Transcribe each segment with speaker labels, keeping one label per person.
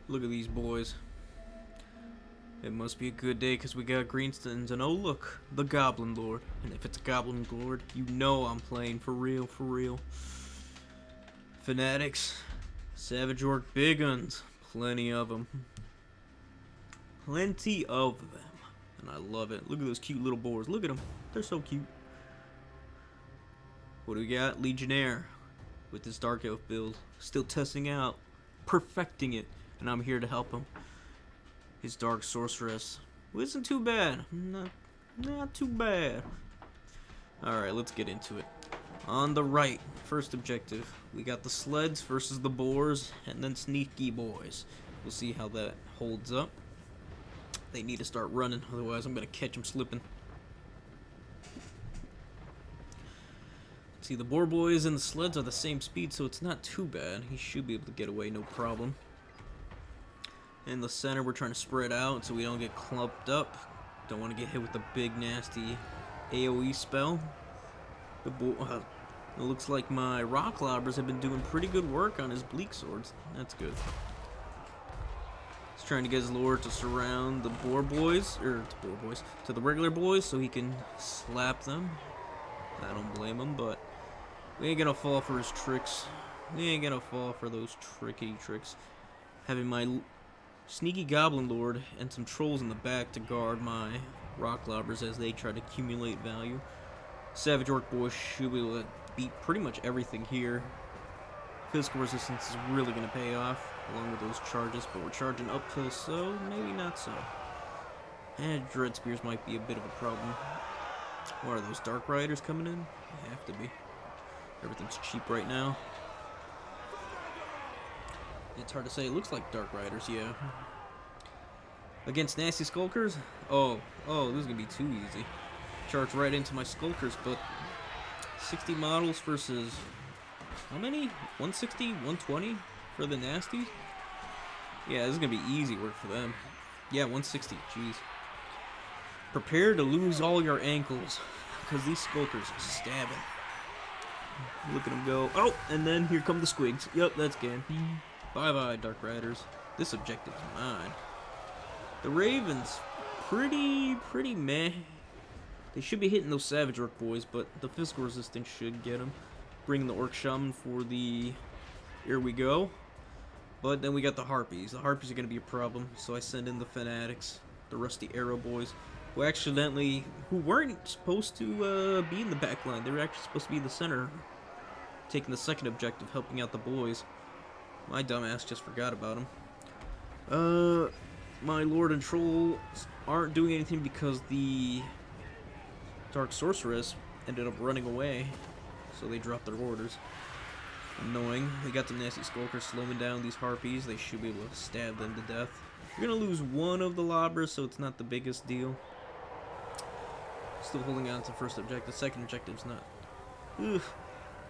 Speaker 1: Look at these boys. It must be a good day because we got Greenskins, and oh look, the Goblin Lord. And if it's a Goblin Lord, you know I'm playing for real, for real. Fanatics, Savage Orc Big Guns, plenty of them. Plenty of them. And I love it. Look at those cute little boars. Look at them. They're so cute. What do we got? LegionHeir with this Dark Elf build. Still testing out, perfecting it, and I'm here to help him. His Dark Sorceress. Well, isn't too bad. Not too bad. Alright, let's get into it. On the right, first objective, we got the sleds versus the boars, and then sneaky boys. We'll see how that holds up. They need to start running, otherwise I'm going to catch them slipping. See, the boar boys and the sleds are the same speed, so it's not too bad. He should be able to get away, no problem. In the center, we're trying to spread out so we don't get clumped up. Don't want to get hit with the big, nasty AoE spell. It looks like my rock lobbers have been doing pretty good work on his bleak swords. That's good. He's trying to get his lord to surround the boar boys, to the regular boys, so he can slap them. I don't blame him, but we ain't gonna fall for his tricks. We ain't gonna fall for those tricky tricks. Having my sneaky Goblin Lord and some trolls in the back to guard my rock lobbers as they try to accumulate value. Savage Orc boys should be able to beat pretty much everything here. Physical resistance is really going to pay off along with those charges, but we're charging uphill, so maybe not so. And Dread Spears might be a bit of a problem. What are those Dark Riders coming in? They have to be. Everything's cheap right now. It's hard to say. It looks like Dark Riders, yeah. Against Nasty Skulkers? Oh, this is going to be too easy. Charge right into my Skulkers, but 60 models versus how many? 160, 120 for the Nasty? Yeah, this is going to be easy work for them. Yeah, 160, jeez. Prepare to lose all your ankles, because these Skulkers are stabbing. Look at them go. Oh, and then here come the squigs. Yep, that's game. Bye-bye, Dark Riders. This objective's mine. The Ravens, pretty meh. They should be hitting those Savage Orc boys, but the physical resistance should get them. Bring the Orc Shaman for the... Here we go. But then we got the Harpies. The Harpies are going to be a problem, so I send in the Fanatics, the Rusty Arrow boys, who weren't supposed to be in the back line. They were actually supposed to be in the center, taking the second objective, helping out the boys. My dumbass just forgot about them. My Lord and Trolls aren't doing anything because the Dark Sorceress ended up running away, so they dropped their orders. Annoying. We got the Nasty Skulkers slowing down these Harpies. They should be able to stab them to death. We're gonna lose one of the lobbers, so it's not the biggest deal. Still holding on to first objective. Second objective's not. Ugh.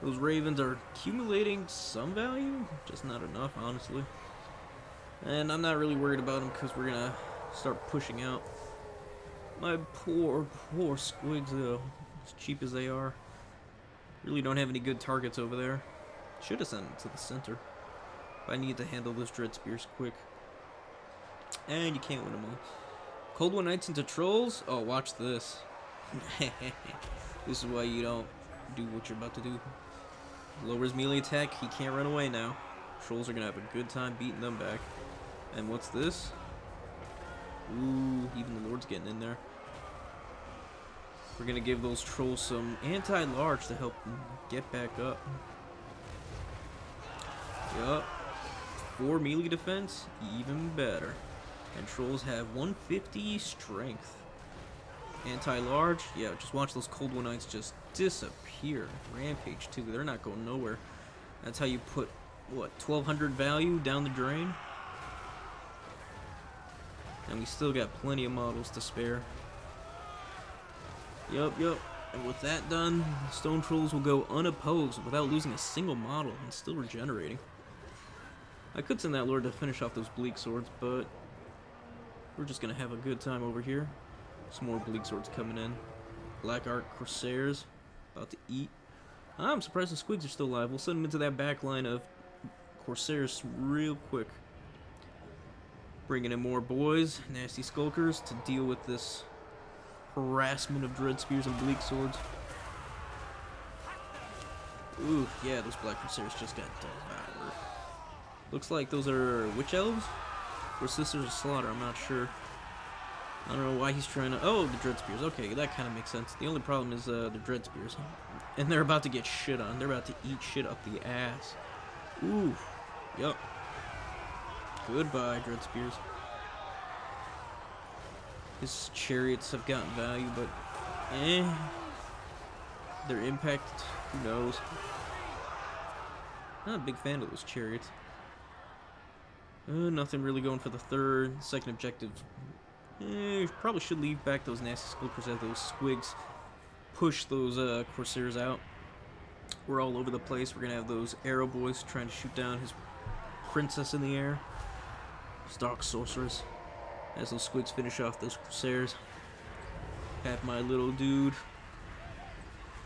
Speaker 1: Those Ravens are accumulating some value, just not enough, honestly. And I'm not really worried about them because we're gonna start pushing out. My poor squigs, though, as cheap as they are, really don't have any good targets over there. Should have sent them to the center. But I need to handle those Dread Spears quick. And you can't win them all. Cold One Knights into Trolls? Oh, watch this. This is why you don't do what you're about to do. Lowers melee attack, he can't run away now. Trolls are gonna have a good time beating them back. And what's this? Ooh, even the Lord's getting in there. We're gonna give those trolls some anti-large to help them get back up. Yup. 4 melee defense, even better. And trolls have 150 strength. Anti-large, yeah, just watch those Cold One Knights just disappear. Rampage too, they're not going nowhere. That's how you put, what, 1200 value down the drain? And we still got plenty of models to spare. Yup. And with that done, Stone Trolls will go unopposed without losing a single model and still regenerating. I could send that Lord to finish off those Bleak Swords, but we're just going to have a good time over here. Some more Bleak Swords coming in. Black Arc Corsairs about to eat. I'm surprised the Squigs are still alive. We'll send them into that back line of Corsairs real quick. Bringing in more boys, nasty skulkers, to deal with this harassment of dread spears and bleak swords. Ooh, yeah, those black crusaders just got devoured. Looks like those are witch elves or sisters of slaughter. I'm not sure. I don't know why he's trying to. Oh, the dread spears. Okay, that kind of makes sense. The only problem is the dread spears, and they're about to get shit on. They're about to eat shit up the ass. Ooh, yup. Goodbye, dread spears. His chariots have gotten value, but their impact, who knows? Not a big fan of those chariots. Nothing really going for the third. Second objective. Probably should leave back those nasty skulkers as those squigs push those corsairs out. We're all over the place. We're gonna have those arrow boys trying to shoot down his princess in the air. Dark sorceress. As those squigs finish off those corsairs. Have my little dude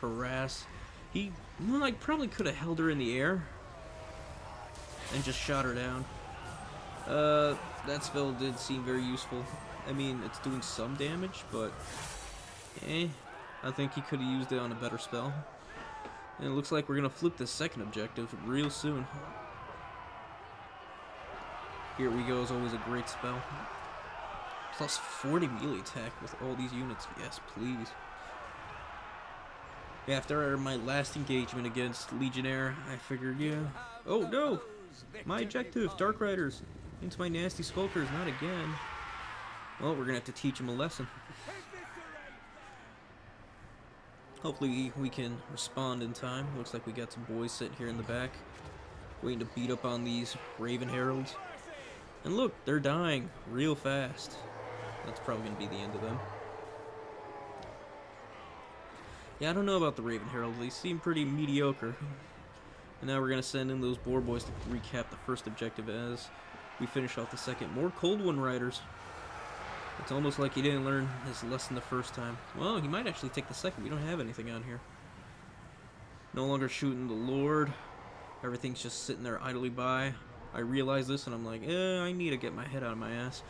Speaker 1: harass. He like probably could have held her in the air and just shot her down. That spell did seem very useful. I mean, it's doing some damage, but I think he could have used it on a better spell. And it looks like we're gonna flip the second objective real soon. Here we go is always a great spell. Plus 40 melee attack with all these units. Yes, please. After my last engagement against LegionHeir, I figured, yeah. Oh no! My objective, Dark Riders. Into my nasty skulkers, not again. Well, we're gonna have to teach him a lesson. Hopefully we can respond in time. Looks like we got some boys sitting here in the back, waiting to beat up on these Raven Heralds. And look, they're dying real fast. That's probably gonna be the end of them. Yeah, I don't know about the Raven Heralds. They seem pretty mediocre. And now we're gonna send in those boar boys to recap the first objective as we finish off the second. More Cold One Riders. It's almost like he didn't learn his lesson the first time. Well, he might actually take the second. We don't have anything on here. No longer shooting the Lord. Everything's just sitting there idly by. I realize this and I'm like, I need to get my head out of my ass.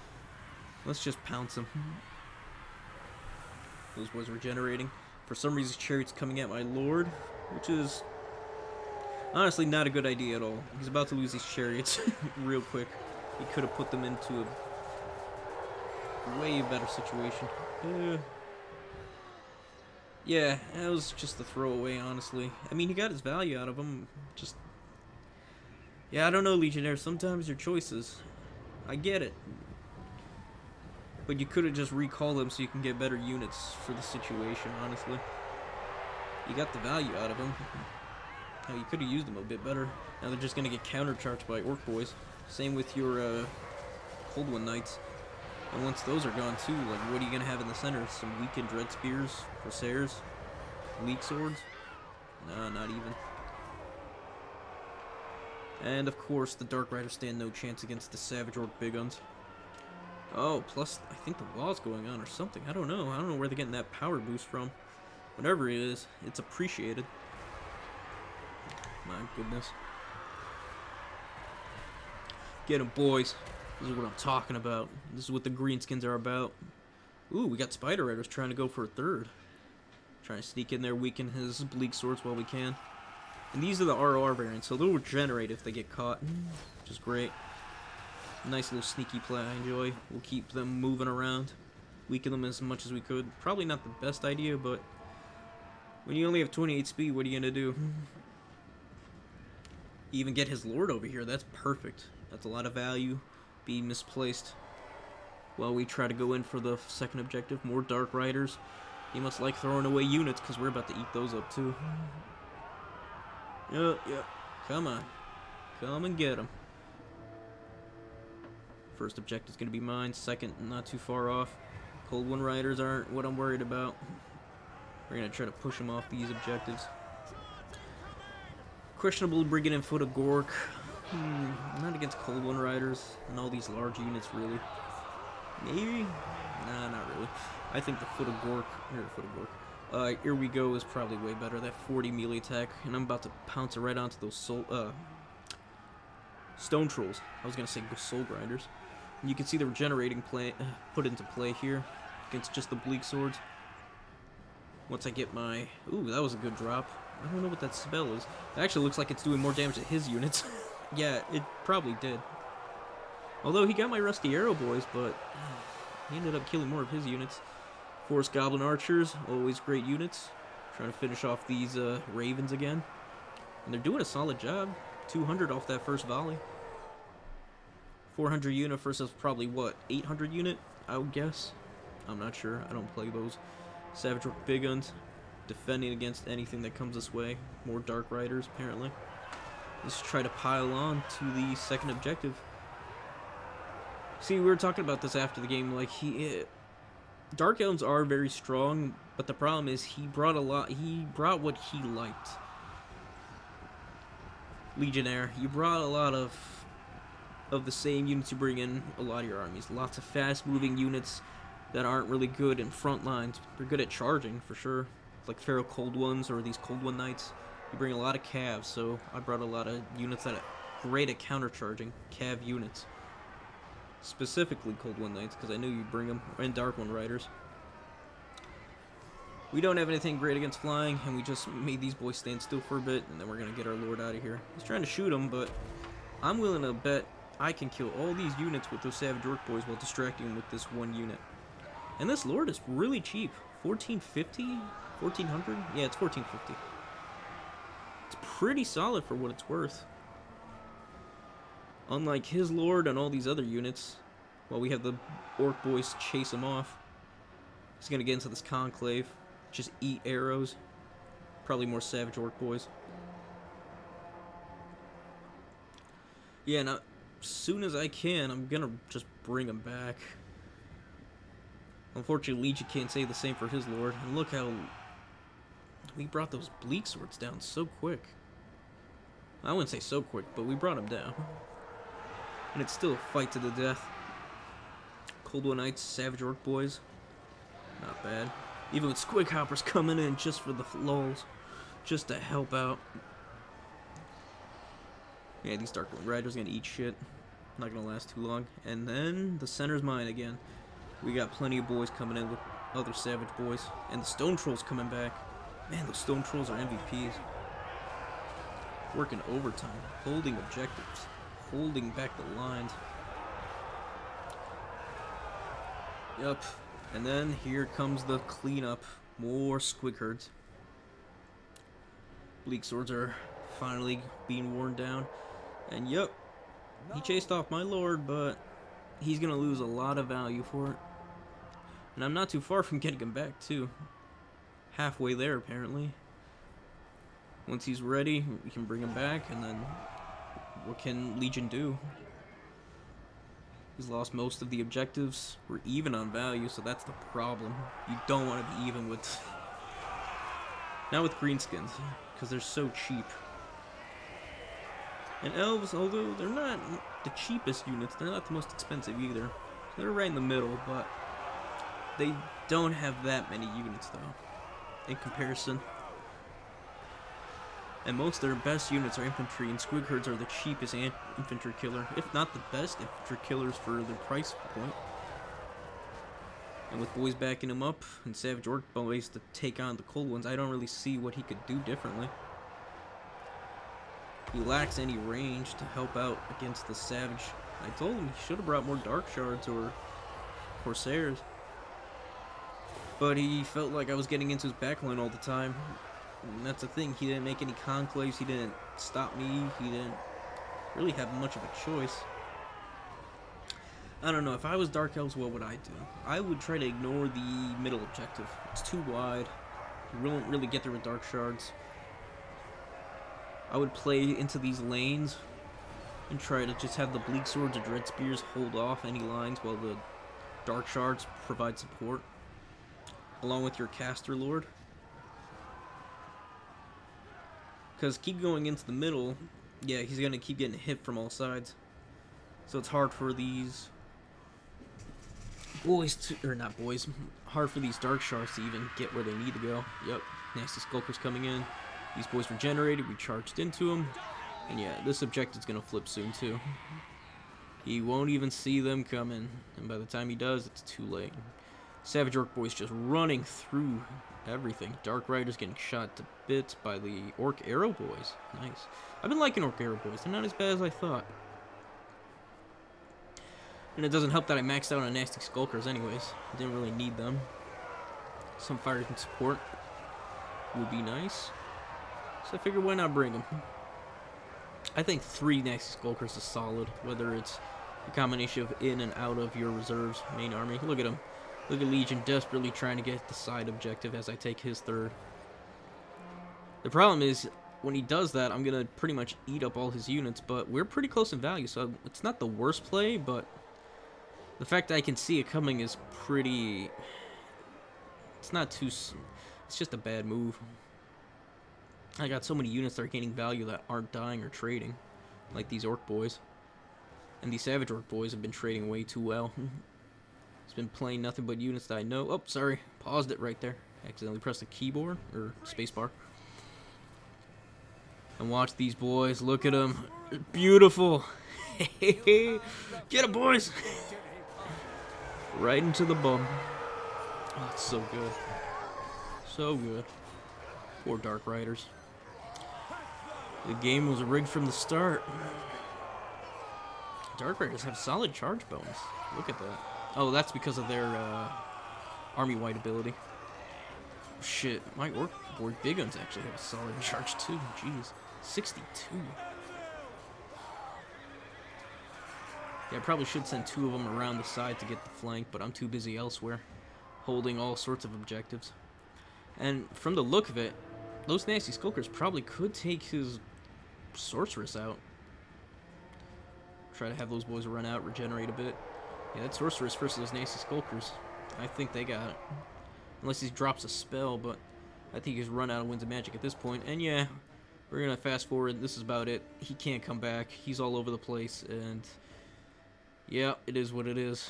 Speaker 1: Let's just pounce him. Those boys regenerating. For some reason, Chariot's coming at my Lord, which is honestly not a good idea at all. He's about to lose these Chariots real quick. He could have put them into a way better situation. Yeah, that was just a throwaway, honestly. I mean, he got his value out of him. Just, yeah, I don't know, LegionHeir. Sometimes your choices. I get it. But you could have just recalled them so you can get better units for the situation, honestly. You got the value out of them. Now, you could have used them a bit better. Now they're just going to get countercharged by Orc Boys. Same with your Cold One Knights. And once those are gone too, like, what are you going to have in the center? Some weakened Dread Spears? Corsairs? League Swords? Nah, not even. And of course, the Dark Riders stand no chance against the Savage Orc Big Guns. Oh, plus, I think the wall's going on or something. I don't know. I don't know where they're getting that power boost from. Whatever it is, it's appreciated. My goodness. Get 'em, boys. This is what I'm talking about. This is what the Greenskins are about. Ooh, we got Spider Riders trying to go for a third. Trying to sneak in there, weaken his Bleak Swords while we can. And these are the ROR variants, so they'll regenerate if they get caught, which is great. Nice little sneaky play I enjoy. We'll keep them moving around. Weaken them as much as we could. Probably not the best idea, but when you only have 28 speed, what are you going to do? Even get his Lord over here. That's perfect. That's a lot of value being misplaced. While we try to go in for the second objective. More Dark Riders. He must like throwing away units because we're about to eat those up too. Yep. Come on. Come and get them. First objective is going to be mine. Second, not too far off. Cold One Riders aren't what I'm worried about. We're going to try to push them off these objectives. Questionable bringing in Foot of Gork. Not against Cold One Riders and all these large units, really. Maybe? Nah, not really. I think the Foot of Gork, Here We Go is probably way better. That 40 melee attack, and I'm about to pounce it right onto those Stone Trolls. I was going to say Soul Grinders. You can see the regenerating put into play here against just the bleak swords. Once I get my... Ooh, that was a good drop. I don't know what that spell is. It actually looks like it's doing more damage to his units. Yeah, it probably did. Although he got my Rusty Arrow boys, but he ended up killing more of his units. Forest Goblin Archers, always great units. Trying to finish off these Ravens again. And they're doing a solid job. 200 off that first volley. 400 unit versus probably, what, 800 unit, I would guess? I'm not sure. I don't play those. Savage Orc Big Guns. Defending against anything that comes this way. More Dark Riders, apparently. Let's try to pile on to the second objective. See, we were talking about this after the game. Like, Dark Elves are very strong, but the problem is he brought what he liked. LegionHeir, you brought a lot of the same units you bring in a lot of your armies. Lots of fast-moving units that aren't really good in front lines. They're good at charging, for sure. Like Feral Cold Ones or these Cold One Knights. You bring a lot of Cavs, so I brought a lot of units that are great at counter-charging. Cav units. Specifically Cold One Knights, because I knew you'd bring them. And Dark One Riders. We don't have anything great against flying, and we just made these boys stand still for a bit, and then we're going to get our Lord out of here. He's trying to shoot him, but I'm willing to bet I can kill all these units with those Savage Orc boys while distracting them with this one unit. And this Lord is really cheap. 1450? 1400? Yeah, it's 1450. It's pretty solid for what it's worth. Unlike his Lord and all these other units, while we have the Orc boys chase him off, he's going to get into this Conclave. Just eat arrows. Probably more Savage Orc boys. Yeah, now, as soon as I can, I'm going to just bring him back. Unfortunately, Legion can't say the same for his Lord. And look how we brought those Bleak Swords down so quick. I wouldn't say so quick, but we brought them down. And it's still a fight to the death. Cold One Knights, Savage Orc boys. Not bad. Even with Squig Hoppers coming in just for the lulz. Just to help out. Yeah, these Dark One Riders are gonna eat shit. Not gonna last too long. And then the center's mine again. We got plenty of boys coming in with other Savage boys. And the Stone Trolls coming back. Man, those Stone Trolls are MVPs. Working overtime. Holding objectives. Holding back the lines. Yup. And then here comes the cleanup. More Squig herds. Bleak Swords are finally being worn down. And yup. He chased off my Lord, but he's gonna lose a lot of value for it. And I'm not too far from getting him back, too. Halfway there, apparently. Once he's ready, we can bring him back, and then what can Legion do? He's lost most of the objectives. We're even on value, so that's the problem. You don't want to be even with... Not with Greenskins, because they're so cheap. And Elves, although they're not the cheapest units, they're not the most expensive either. They're right in the middle, but they don't have that many units, though, in comparison. And most of their best units are infantry, and Squig herds are the cheapest infantry killer, if not the best infantry killers for their price point. And with boys backing him up, and Savage Orc boys to take on the Cold Ones, I don't really see what he could do differently. He lacks any range to help out against the Savage. I told him he should have brought more Dark Shards or Corsairs. But he felt like I was getting into his backline all the time. And that's the thing, he didn't make any conclaves, he didn't stop me, he didn't really have much of a choice. I don't know, if I was Dark Elves, what would I do? I would try to ignore the middle objective. It's too wide. You won't really get there with Dark Shards. I would play into these lanes and try to just have the Bleak Swords or Dread Spears hold off any lines while the Dark Shards provide support. Along with your Caster Lord. Because keep going into the middle, yeah, he's going to keep getting hit from all sides. So it's hard for these boys to, or not boys, hard for these Dark Shards to even get where they need to go. Yep, nasty Skulkers coming in. These boys regenerated, we charged into them. And yeah, this objective's going to flip soon too. He won't even see them coming, and by the time he does, it's too late. Savage Orc Boys just running through everything. Dark Riders getting shot to bits by the Orc Arrow Boys. Nice. I've been liking Orc Arrow Boys. They're not as bad as I thought. And it doesn't help that I maxed out on Nasty Skulkers anyways. I didn't really need them. Some fighters and support would be nice. So I figured, why not bring them? I think 3 Nasty Skulkers is solid, whether it's a combination of in and out of your reserves main army. Look at him. Look at Legion desperately trying to get the side objective as I take his 3rd. The problem is, when he does that, I'm going to pretty much eat up all his units, but we're pretty close in value, so it's not the worst play, but the fact that I can see it coming is pretty... It's not too... It's just a bad move. I got so many units that are gaining value that aren't dying or trading, like these Orc Boys. And these Savage Orc Boys have been trading way too well. It's been playing nothing but units that I know. Oh, sorry. Paused it right there. Accidentally pressed the keyboard, or spacebar. And watch these boys. Look at them. Beautiful. Get 'em, boys. Right into the bum. Oh, it's so good. So good. Poor Dark Riders. The game was rigged from the start. Dark Riders have solid charge bonus. Look at that. Oh, that's because of their army-wide ability. Shit, my Orc Board Big Guns actually have a solid charge too. Jeez, 62. Yeah, I probably should send 2 of them around the side to get the flank, but I'm too busy elsewhere, holding all sorts of objectives. And from the look of it, those Nasty Skulkers probably could take his Sorceress out. Try to have those boys run out, regenerate a bit. Yeah, that Sorceress versus those Nasty Skulkers. I think they got it. Unless he drops a spell, but I think he's run out of Winds of Magic at this point. And yeah, we're going to fast forward. This is about it. He can't come back. He's all over the place. And yeah, it is what it is.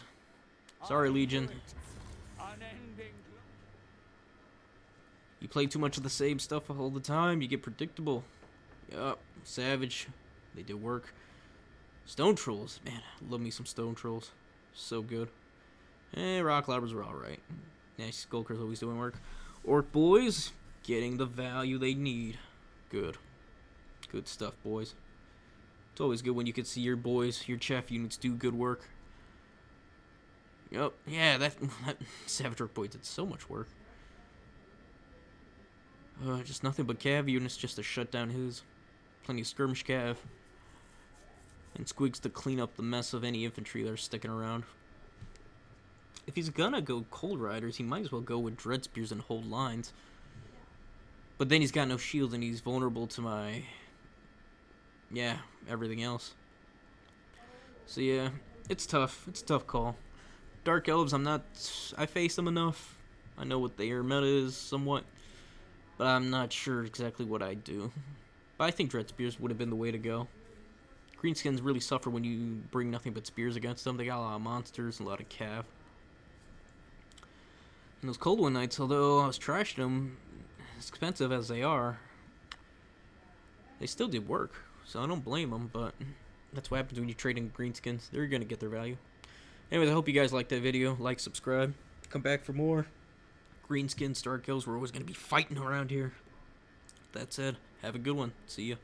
Speaker 1: Sorry, Legion. You play too much of the same stuff all the time, you get predictable. Yup, Savage. They did work. Stone Trolls. Man, I love me some Stone Trolls. So good. Rock Lobbers were alright. Nasty Skulkers always doing work. Orc Boys, getting the value they need. Good. Good stuff, boys. It's always good when you can see your boys, your chaff units do good work. Yup, yeah, that Savage Orc Boy did so much work. Just nothing but cav units just to shut down his. Plenty of skirmish cav. And Squigs to clean up the mess of any infantry that are sticking around. If he's gonna go Cold Riders, he might as well go with Dread Spears and hold lines. But then he's got no shield and he's vulnerable to my... yeah, everything else. So yeah, it's tough. It's a tough call. Dark Elves, I face them enough. I know what their meta is somewhat. But I'm not sure exactly what I'd do. But I think Dread Spears would have been the way to go. Greenskins really suffer when you bring nothing but spears against them. They got a lot of monsters, a lot of cav. And those Cold One Knights, although I was trashing them, as expensive as they are, they still did work. So I don't blame them, but that's what happens when you trade in Greenskins. They're going to get their value. Anyways, I hope you guys liked that video. Like, subscribe. Come back for more. Greenskins, Dark Elves, we're always going to be fighting around here. That said, have a good one. See ya.